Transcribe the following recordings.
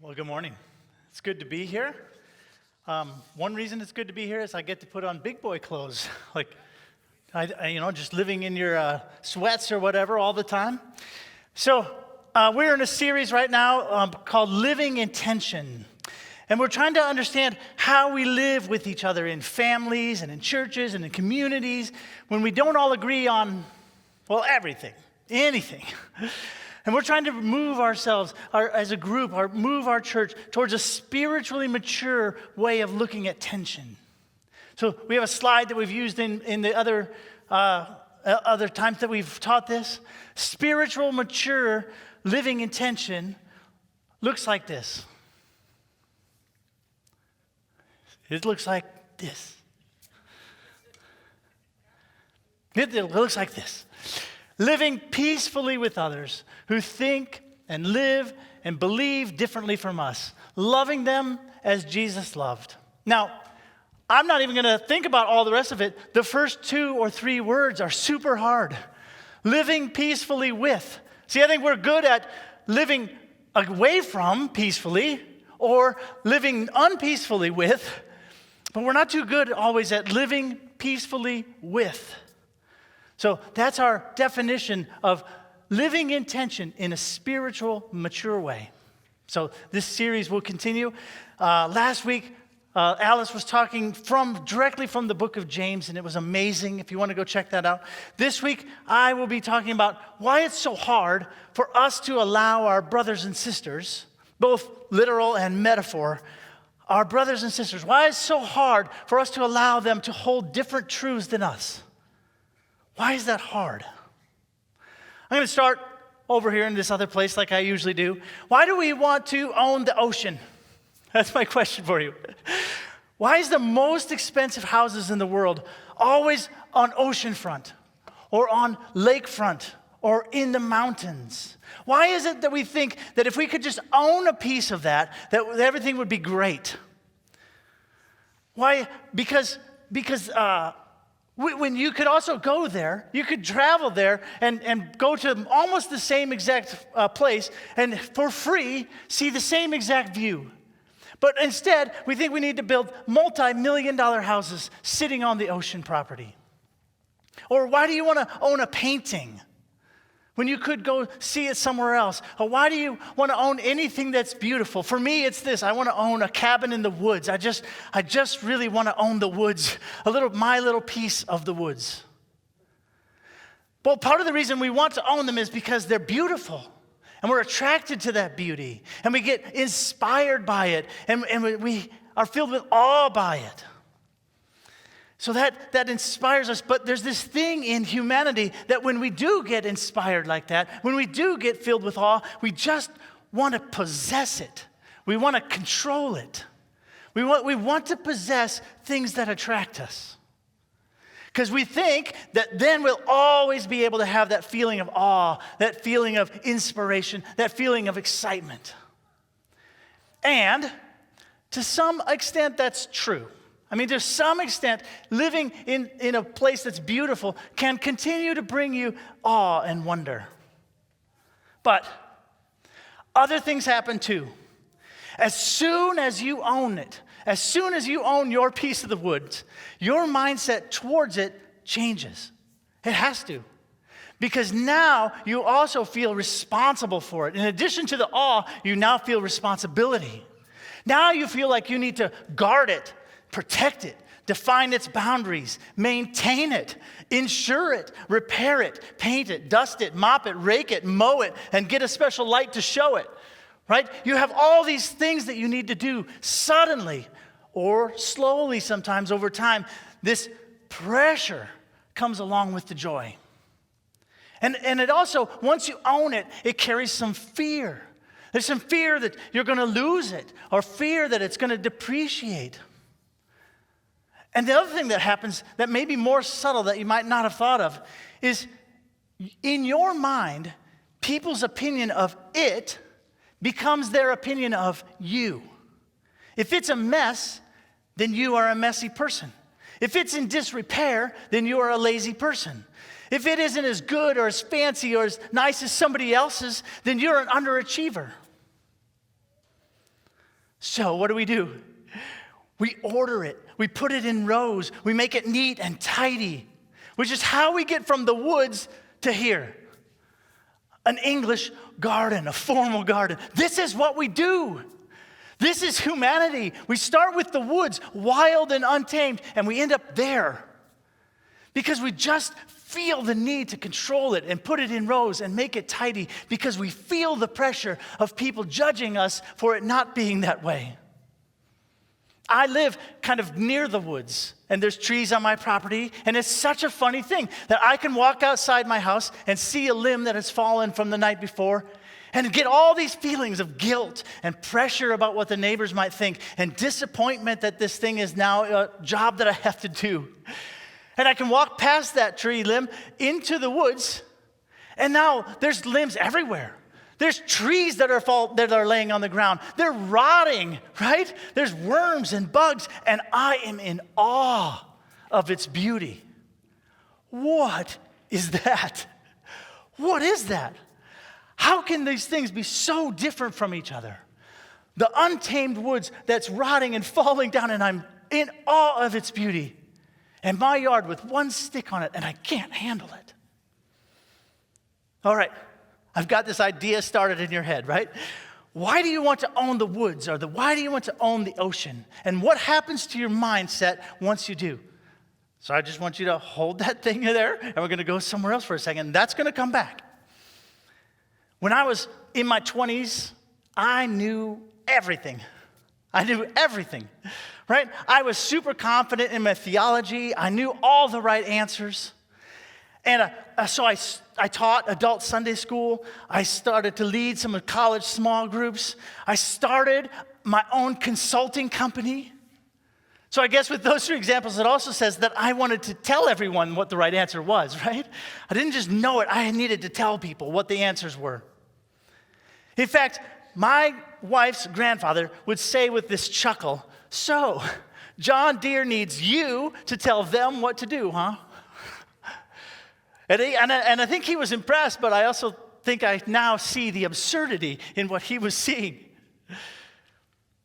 Well, good morning. It's good to be here. One reason it's good to be here is I get to put on big boy clothes, like, just living in your sweats or whatever all the time. So we're in a series right now called Living in Tension. And we're trying to understand how we live with each other in families and in churches and in communities when we don't all agree on, well, everything, anything. And we're trying to move ourselves as a group, move our church towards a spiritually mature way of looking at tension. So we have a slide that we've used in the other times that we've taught this. Spiritual, mature living in tension looks like this. It looks like this. It looks like this. Living peacefully with others who think and live and believe differently from us. Loving them as Jesus loved. Now, I'm not even going to think about all the rest of it. The first 2 or 3 words are super hard. Living peacefully with. See, I think we're good at living away from peacefully or living unpeacefully with, but we're not too good always at living peacefully with. So that's our definition of living in tension in a spiritual, mature way. So this series will continue. Last week, Alice was talking directly from the book of James, and it was amazing if you want to go check that out. This week, I will be talking about why it's so hard for us to allow our brothers and sisters, both literal and metaphor, our brothers and sisters, why it's so hard for us to allow them to hold different truths than us. Why is that hard? I'm going to start over here in this other place like I usually do. Why do we want to own the ocean? That's my question for you. Why is the most expensive houses in the world always on oceanfront or on lakefront or in the mountains? Why is it that we think that if we could just own a piece of that everything would be great? Why? Because when you could also go there, you could travel there and go to almost the same exact place and for free see the same exact view. But instead, we think we need to build multi-million-dollar houses sitting on the ocean property. Or why do you want to own a painting when you could go see it somewhere else? Or why do you want to own anything that's beautiful? For me, it's this. I want to own a cabin in the woods. I just really want to own the woods, my little piece of the woods. Well, part of the reason we want to own them is because they're beautiful. And we're attracted to that beauty. And we get inspired by it. And we are filled with awe by it. So that inspires us. But there's this thing in humanity that when we do get inspired like that, when we do get filled with awe, we just want to possess it. We want to control it. We want to possess things that attract us. Because we think that then we'll always be able to have that feeling of awe, that feeling of inspiration, that feeling of excitement. And to some extent, that's true. I mean, to some extent, living in a place that's beautiful can continue to bring you awe and wonder. But other things happen too. As soon as you own it, as soon as you own your piece of the woods, your mindset towards it changes. It has to. Because now you also feel responsible for it. In addition to the awe, you now feel responsibility. Now you feel like you need to guard it, protect it, define its boundaries, maintain it, insure it, repair it, paint it, dust it, mop it, rake it, mow it, and get a special light to show it. Right? You have all these things that you need to do suddenly or slowly sometimes over time. This pressure comes along with the joy. And it also, once you own it, it carries some fear. There's some fear that you're going to lose it or fear that it's going to depreciate. And the other thing that happens that may be more subtle that you might not have thought of is in your mind, people's opinion of it becomes their opinion of you. If it's a mess, then you are a messy person. If it's in disrepair, then you are a lazy person. If it isn't as good or as fancy or as nice as somebody else's, then you're an underachiever. So what do? We order it. We put it in rows. We make it neat and tidy, which is how we get from the woods to here. An English garden, a formal garden. This is what we do. This is humanity. We start with the woods, wild and untamed, and we end up there because we just feel the need to control it and put it in rows and make it tidy because we feel the pressure of people judging us for it not being that way. I live kind of near the woods, and there's trees on my property, and it's such a funny thing that I can walk outside my house and see a limb that has fallen from the night before and get all these feelings of guilt and pressure about what the neighbors might think and disappointment that this thing is now a job that I have to do. And I can walk past that tree limb into the woods, and now there's limbs everywhere. There's trees that are laying on the ground. They're rotting, right? There's worms and bugs, and I am in awe of its beauty. What is that? What is that? How can these things be so different from each other? The untamed woods that's rotting and falling down, and I'm in awe of its beauty. And my yard with one stick on it, and I can't handle it. All right. I've got this idea started in your head, right? Why do you want to own the woods, or why do you want to own the ocean? And what happens to your mindset once you do? So I just want you to hold that thing there, and we're going to go somewhere else for a second. That's going to come back. When I was in my 20s, I knew everything. I knew everything, right? I was super confident in my theology. I knew all the right answers. And so I taught adult Sunday school. I started to lead some of college small groups. I started my own consulting company. So I guess with those three examples, it also says that I wanted to tell everyone what the right answer was, right? I didn't just know it. I needed to tell people what the answers were. In fact, my wife's grandfather would say with this chuckle, "So, John Deere needs you to tell them what to do, huh?" And I think he was impressed, but I also think I now see the absurdity in what he was seeing.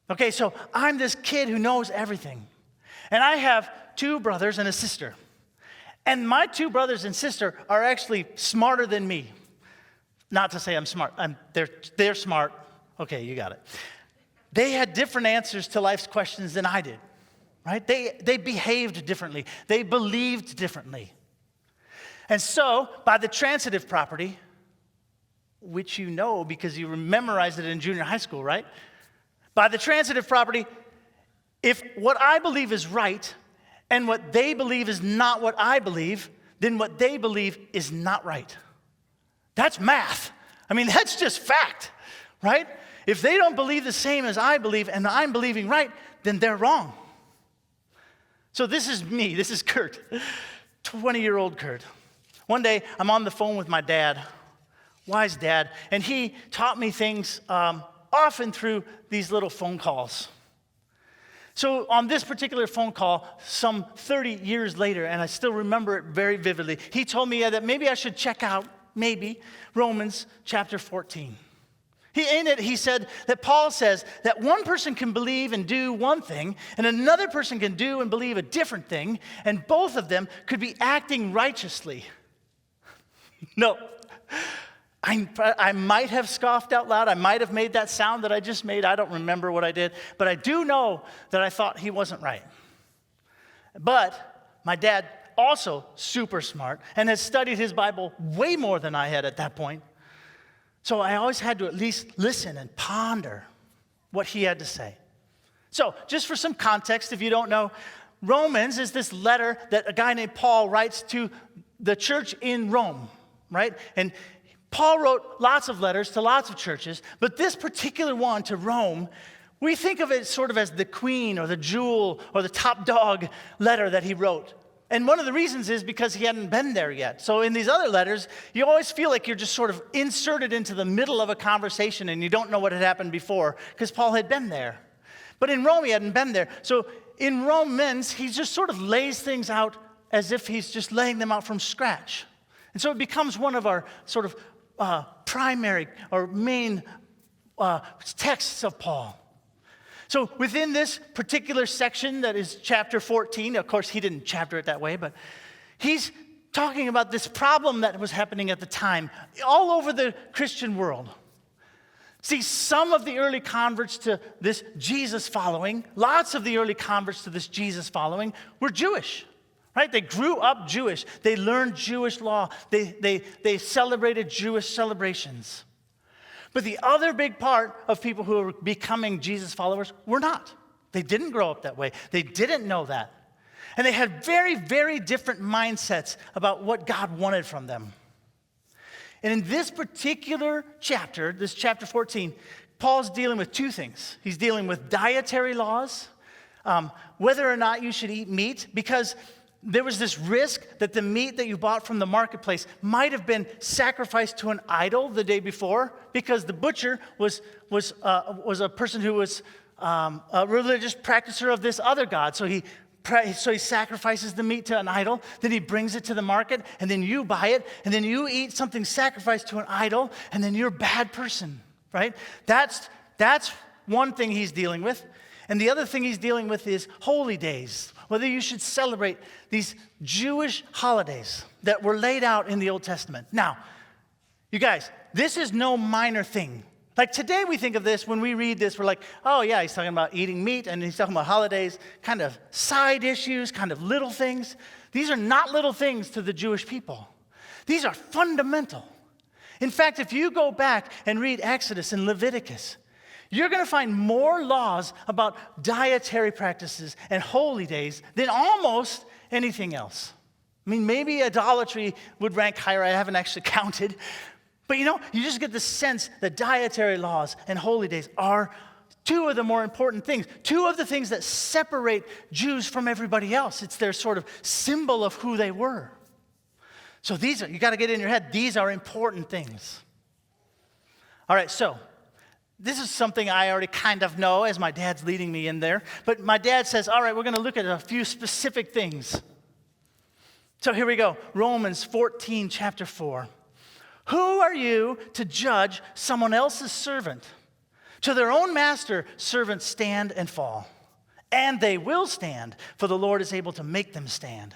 Okay, so I'm this kid who knows everything. And I have two brothers and a sister. And my two brothers and sister are actually smarter than me. Not to say I'm smart. They're smart. Okay, you got it. They had different answers to life's questions than I did, right? They behaved differently. They believed differently. And so, by the transitive property, which you know because you memorized it in junior high school, right? By the transitive property, if what I believe is right and what they believe is not what I believe, then what they believe is not right. That's math. I mean, that's just fact, right? If they don't believe the same as I believe and I'm believing right, then they're wrong. So this is me. This is Kurt, 20-year-old Kurt. One day, I'm on the phone with my dad, wise dad, and he taught me things often through these little phone calls. So on this particular phone call, some 30 years later, and I still remember it very vividly, he told me that maybe I should check out, Romans chapter 14. In it, he said that Paul says that one person can believe and do one thing, and another person can do and believe a different thing, and both of them could be acting righteously. No, I might have scoffed out loud. I might have made that sound that I just made. I don't remember what I did. But I do know that I thought he wasn't right. But my dad, also super smart, and has studied his Bible way more than I had at that point. So I always had to at least listen and ponder what he had to say. So just for some context, if you don't know, Romans is this letter that a guy named Paul writes to the church in Rome. Right? And Paul wrote lots of letters to lots of churches, but this particular one to Rome, we think of it sort of as the queen or the jewel or the top dog letter that he wrote. And one of the reasons is because he hadn't been there yet. So in these other letters, you always feel like you're just sort of inserted into the middle of a conversation and you don't know what had happened before because Paul had been there. But in Rome, he hadn't been there. So in Romans, he just sort of lays things out as if he's just laying them out from scratch. And so it becomes one of our sort of primary or main texts of Paul. So within this particular section that is chapter 14, of course, he didn't chapter it that way, but he's talking about this problem that was happening at the time all over the Christian world. See, some of the early converts to this Jesus following, lots of the early converts to this Jesus following were Jewish, right? They grew up Jewish. They learned Jewish law. They celebrated Jewish celebrations. But the other big part of people who are becoming Jesus followers were not. They didn't grow up that way. They didn't know that. And they had very, very different mindsets about what God wanted from them. And in this particular chapter, this chapter 14, Paul's dealing with two things. He's dealing with dietary laws, whether or not you should eat meat, because there was this risk that the meat that you bought from the marketplace might have been sacrificed to an idol the day before, because the butcher was a person who was a religious practicer of this other god. So he sacrifices the meat to an idol, then he brings it to the market, and then you buy it, and then you eat something sacrificed to an idol, and then you're a bad person, right? That's one thing he's dealing with. And the other thing he's dealing with is holy days, whether you should celebrate these Jewish holidays that were laid out in the Old Testament. Now, you guys, this is no minor thing. Like today we think of this, when we read this, we're like, oh yeah, he's talking about eating meat and he's talking about holidays, kind of side issues, kind of little things. These are not little things to the Jewish people. These are fundamental. In fact, if you go back and read Exodus and Leviticus, you're going to find more laws about dietary practices and holy days than almost anything else. I mean, maybe idolatry would rank higher. I haven't actually counted. But you just get the sense that dietary laws and holy days are two of the more important things, two of the things that separate Jews from everybody else. It's their sort of symbol of who they were. So you got to get in your head, these are important things. All right, so this is something I already kind of know as my dad's leading me in there. But my dad says, all right, we're going to look at a few specific things. So here we go, Romans 14, chapter 4. Who are you to judge someone else's servant? To their own master, servants stand and fall. And they will stand, for the Lord is able to make them stand.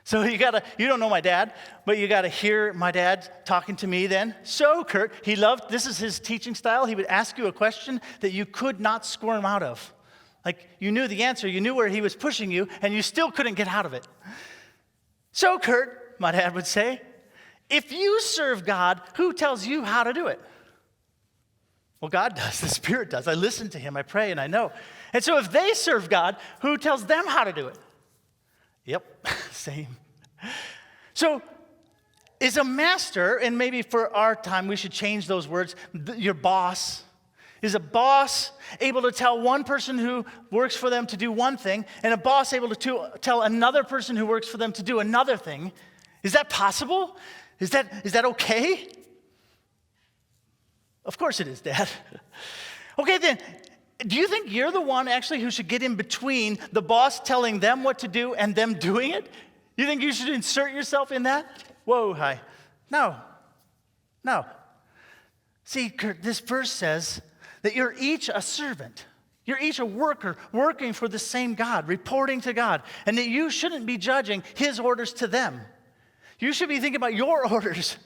So you don't know my dad, but you got to hear my dad talking to me then. So Kurt, this is his teaching style. He would ask you a question that you could not squirm out of. Like you knew the answer, you knew where he was pushing you, and you still couldn't get out of it. So Kurt, my dad would say, if you serve God, who tells you how to do it? Well, God does. The Spirit does. I listen to him. I pray, and I know. And so if they serve God, who tells them how to do it? Yep, same. So is a master, and maybe for our time we should change those words, your boss. Is a boss able to tell one person who works for them to do one thing, and a boss able to tell another person who works for them to do another thing? Is that possible? Is that okay? Of course it is, Dad. Okay, then, do you think you're the one actually who should get in between the boss telling them what to do and them doing it? You think you should insert yourself in that? Whoa, hi. No. See, Kurt, this verse says that you're each a servant. You're each a worker working for the same God, reporting to God, and that you shouldn't be judging his orders to them. You should be thinking about your orders.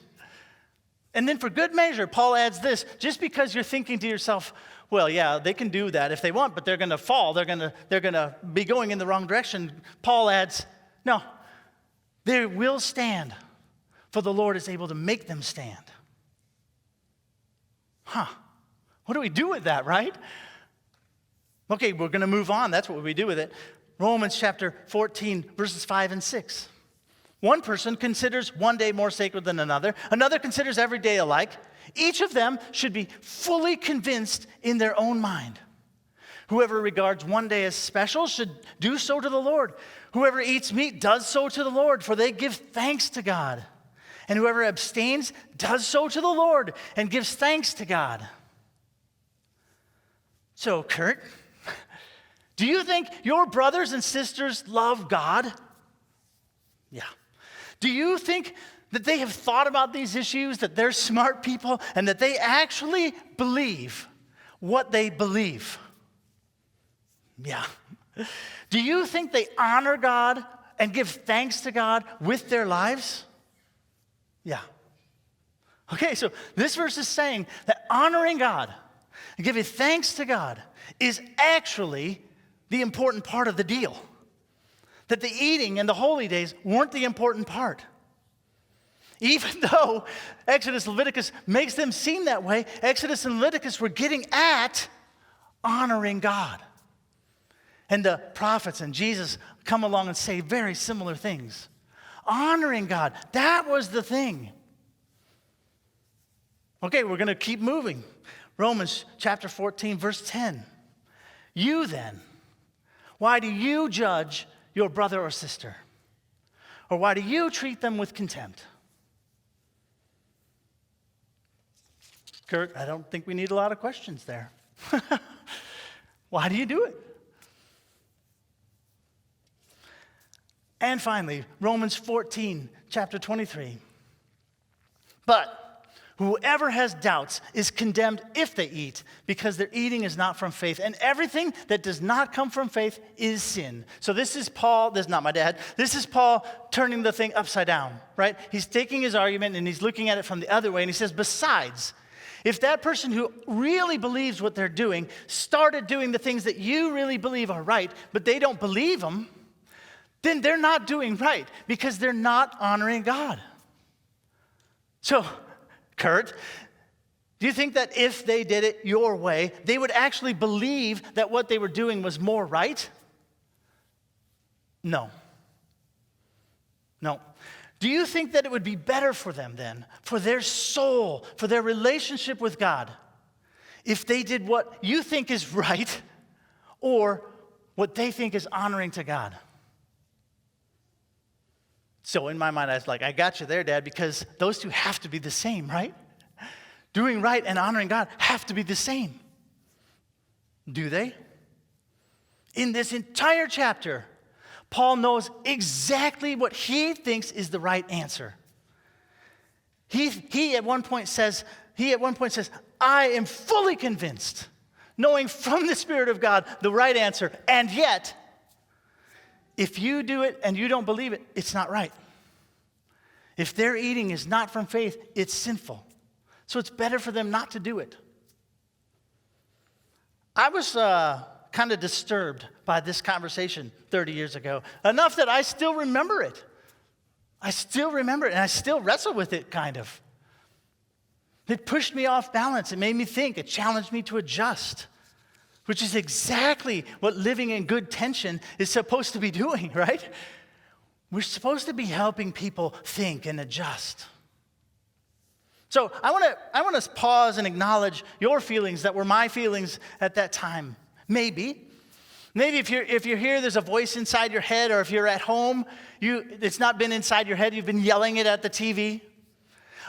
And then for good measure, Paul adds this, just because you're thinking to yourself, well, yeah, they can do that if they want, but they're going to fall. They're going to be going in the wrong direction. Paul adds, no, they will stand, for the Lord is able to make them stand. What do we do with that, right? Okay, we're going to move on. That's what we do with it. Romans chapter 14, verses 5 and 6. One person considers one day more sacred than another. Another considers every day alike. Each of them should be fully convinced in their own mind. Whoever regards one day as special should do so to the Lord. Whoever eats meat does so to the Lord, for they give thanks to God. And whoever abstains does so to the Lord and gives thanks to God. So, Kurt, do you think your brothers and sisters love God? Yeah. Do you think that they have thought about these issues, that they're smart people, and that they actually believe what they believe? Yeah. Do you think they honor God and give thanks to God with their lives? Yeah. Okay, so this verse is saying that honoring God and giving thanks to God is actually the important part of the deal. That the eating and the holy days weren't the important part. Even though Exodus, Leviticus makes them seem that way, Exodus and Leviticus were getting at honoring God. And the prophets and Jesus come along and say very similar things. Honoring God, that was the thing. Okay, we're going to keep moving. Romans chapter 14, verse 10. You then, why do you judge your brother or sister? Or why do you treat them with contempt? Kurt, I don't think we need a lot of questions there. Why do you do it? And finally, Romans 14, chapter 23. But whoever has doubts is condemned if they eat, because their eating is not from faith. And everything that does not come from faith is sin. So this is Paul, this is not my dad, this is Paul turning the thing upside down, right? He's taking his argument and he's looking at it from the other way, and he says, besides, if that person who really believes what they're doing started doing the things that you really believe are right, but they don't believe them, then they're not doing right because they're not honoring God. So, Kurt, do you think that if they did it your way, they would actually believe that what they were doing was more right? No. No. Do you think that it would be better for them then, for their soul, for their relationship with God, if they did what you think is right or what they think is honoring to God? So in my mind, I was like, I got you there, Dad, because those two have to be the same, right? Doing right and honoring God have to be the same. Do they? In this entire chapter, Paul knows exactly what he thinks is the right answer. He at one point says, I am fully convinced, knowing from the Spirit of God the right answer, and yet, if you do it and you don't believe it, it's not right. If their eating is not from faith, it's sinful. So it's better for them not to do it. I was kind of disturbed by this conversation 30 years ago, enough that I still remember it. I still remember it, and I still wrestle with it, kind of. It pushed me off balance. It made me think. It challenged me to adjust, which is exactly what living in good tension is supposed to be doing, right? We're supposed to be helping people think and adjust. So I want to pause and acknowledge your feelings that were my feelings at that time. Maybe if you're here, there's a voice inside your head, or if you're at home, it's not been inside your head, you've been yelling it at the TV.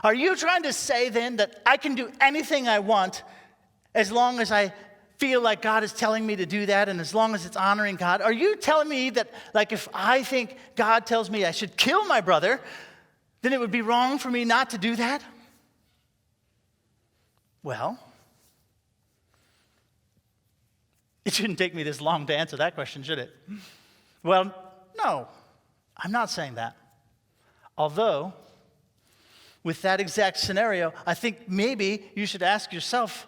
Are you trying to say then that I can do anything I want as long as I feel like God is telling me to do that, and as long as it's honoring God? Are you telling me that, like, if I think God tells me I should kill my brother, then it would be wrong for me not to do that? Well, it shouldn't take me this long to answer that question, should it? Well, no, I'm not saying that. Although, with that exact scenario, I think maybe you should ask yourself,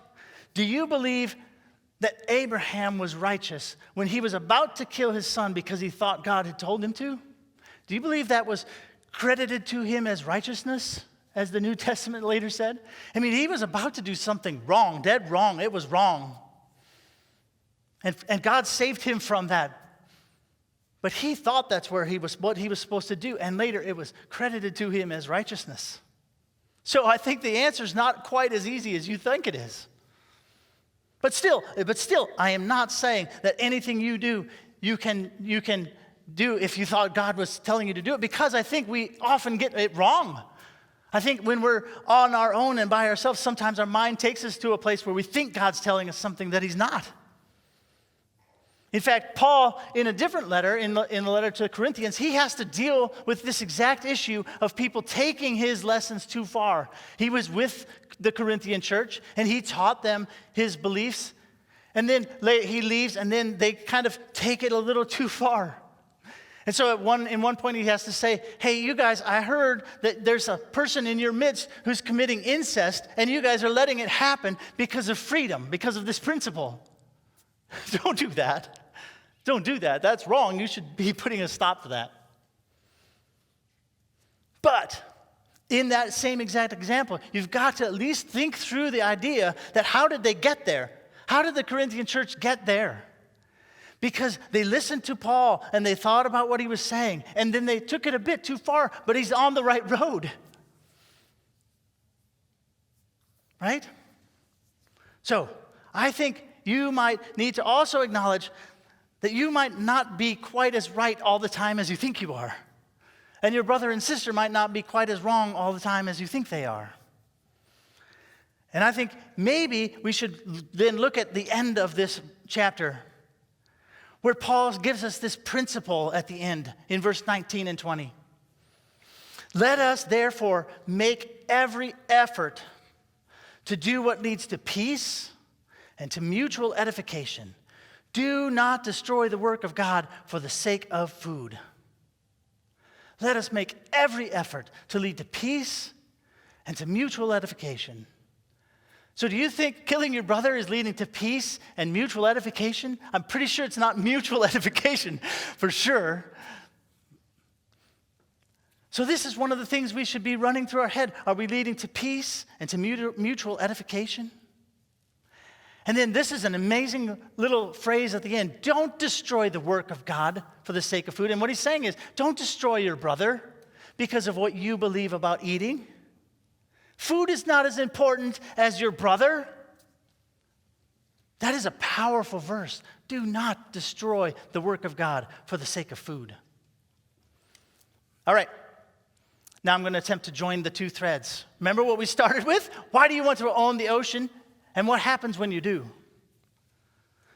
do you believe that Abraham was righteous when he was about to kill his son because he thought God had told him to? Do you believe that was credited to him as righteousness, as the New Testament later said? I mean, he was about to do something wrong, dead wrong. It was wrong. And God saved him from that. But he thought that's what he was supposed to do, and later it was credited to him as righteousness. So I think the answer is not quite as easy as you think it is. But still, I am not saying that anything you do, you can do if you thought God was telling you to do it, because I think we often get it wrong. I think when we're on our own and by ourselves, sometimes our mind takes us to a place where we think God's telling us something that he's not. In fact, Paul, in a different letter, in the letter to the Corinthians, he has to deal with this exact issue of people taking his lessons too far. He was with the Corinthian church, and he taught them his beliefs. And then he leaves, and then they kind of take it a little too far. And so in one point he has to say, hey, you guys, I heard that there's a person in your midst who's committing incest, and you guys are letting it happen because of freedom, because of this principle. Don't do that. Don't do that. That's wrong. You should be putting a stop to that. But in that same exact example, you've got to at least think through the idea that how did they get there? How did the Corinthian church get there? Because they listened to Paul and they thought about what he was saying, and then they took it a bit too far, but he's on the right road. Right? So, I think you might need to also acknowledge that you might not be quite as right all the time as you think you are. And your brother and sister might not be quite as wrong all the time as you think they are. And I think maybe we should then look at the end of this chapter, where Paul gives us this principle at the end in verse 19 and 20. Let us therefore make every effort to do what leads to peace and to mutual edification. Do not destroy the work of God for the sake of food. Let us make every effort to lead to peace and to mutual edification. So do you think killing your brother is leading to peace and mutual edification? I'm pretty sure it's not mutual edification, for sure. So this is one of the things we should be running through our head. Are we leading to peace and to mutual edification? And then this is an amazing little phrase at the end. Don't destroy the work of God for the sake of food. And what he's saying is, don't destroy your brother because of what you believe about eating. Food is not as important as your brother. That is a powerful verse. Do not destroy the work of God for the sake of food. All right. Now I'm going to attempt to join the two threads. Remember what we started with? Why do you want to own the ocean? And what happens when you do?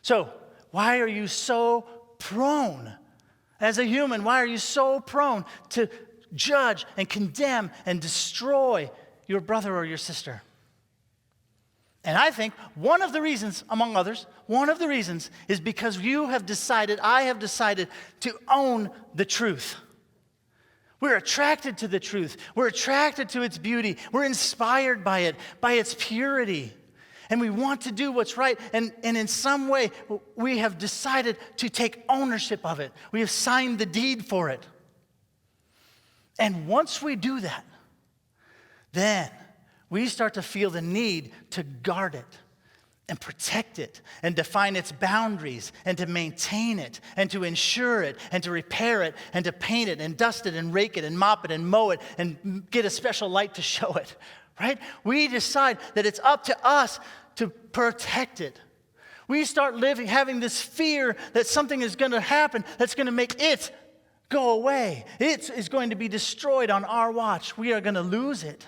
So, why are you so prone? As a human, why are you so prone to judge and condemn and destroy your brother or your sister? And I think one of the reasons, among others, one of the reasons is because I have decided to own the truth. We're attracted to the truth. We're attracted to its beauty. We're inspired by it, by its purity. And we want to do what's right. And in some way, we have decided to take ownership of it. We have signed the deed for it. And once we do that, then we start to feel the need to guard it and protect it and define its boundaries and to maintain it and to ensure it and to repair it and to paint it and dust it and rake it and mop it and mow it and get a special light to show it, right? We decide that it's up to us to protect it. We start having this fear that something is going to happen that's going to make it go away. It is going to be destroyed on our watch. We are going to lose it.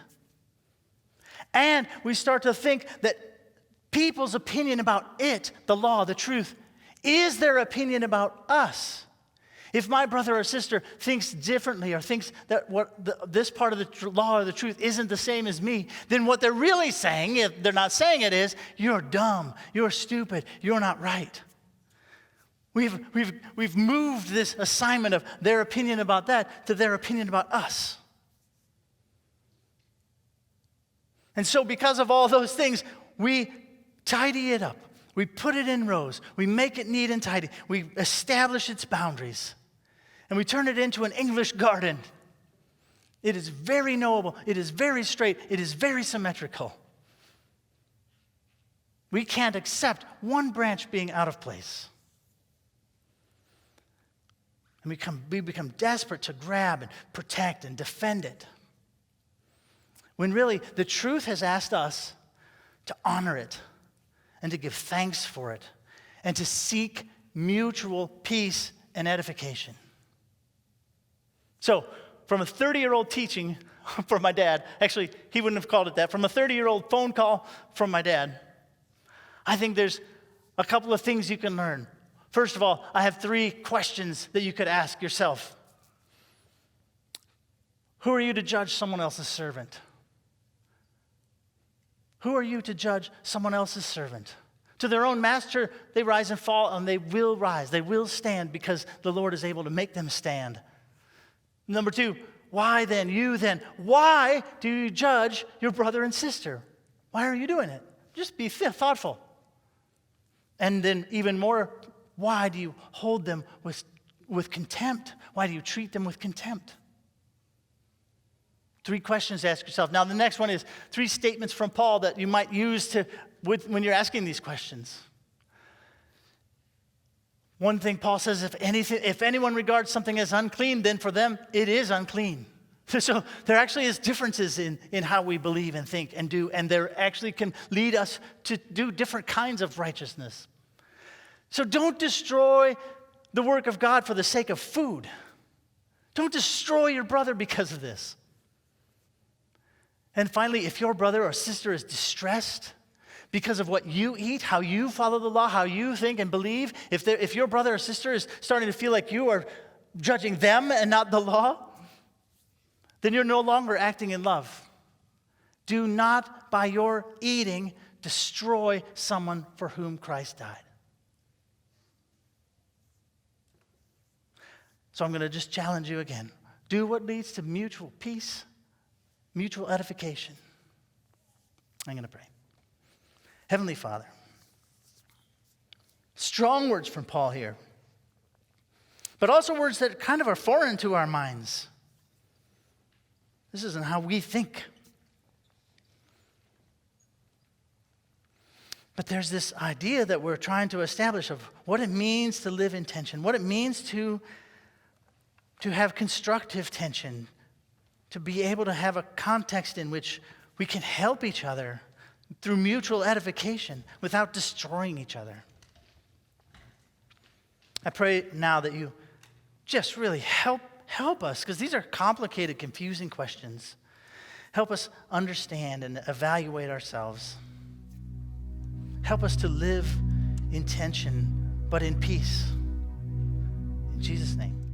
And we start to think that people's opinion about it, the law, the truth, is their opinion about us. If my brother or sister thinks differently or thinks that this part of the law or the truth isn't the same as me, then what they're really saying, if they're not saying it, is, you're dumb, you're stupid, you're not right. We've moved this assignment of their opinion about that to their opinion about us. And so because of all those things, we tidy it up. We put it in rows. We make it neat and tidy. We establish its boundaries. And we turn it into an English garden. It is very knowable. It is very straight. It is very symmetrical. We can't accept one branch being out of place. And we become desperate to grab and protect and defend it. When really, the truth has asked us to honor it and to give thanks for it and to seek mutual peace and edification. So, from a 30-year-old teaching from my dad, actually, he wouldn't have called it that, from a 30-year-old phone call from my dad, I think there's a couple of things you can learn. First of all, I have 3 questions that you could ask yourself. Who are you to judge someone else's servant? Who are you to judge someone else's servant? To their own master, they rise and fall, and they will rise. They will stand because the Lord is able to make them stand. Number 2, why then, why do you judge your brother and sister? Why are you doing it? Just be thoughtful. And then even more, why do you hold them with contempt? Why do you treat them with contempt? 3 questions to ask yourself. Now, the next one is 3 statements from Paul that you might use when you're asking these questions. One thing Paul says, if anyone regards something as unclean, then for them it is unclean. So there actually is differences in how we believe and think and do, and there actually can lead us to do different kinds of righteousness. So don't destroy the work of God for the sake of food. Don't destroy your brother because of this. And finally, if your brother or sister is distressed because of what you eat, how you follow the law, how you think and believe, if your brother or sister is starting to feel like you are judging them and not the law, then you're no longer acting in love. Do not, by your eating, destroy someone for whom Christ died. So I'm going to just challenge you again. Do what leads to mutual peace, mutual edification. I'm going to pray. Heavenly Father, strong words from Paul here, but also words that kind of are foreign to our minds. This isn't how we think. But there's this idea that we're trying to establish of what it means to live in tension, what it means to have constructive tension, to be able to have a context in which we can help each other through mutual edification without destroying each other. I pray now that you just really help us, because these are complicated, confusing questions. Help us understand and evaluate ourselves. Help us to live in tension, but in peace. In Jesus' name.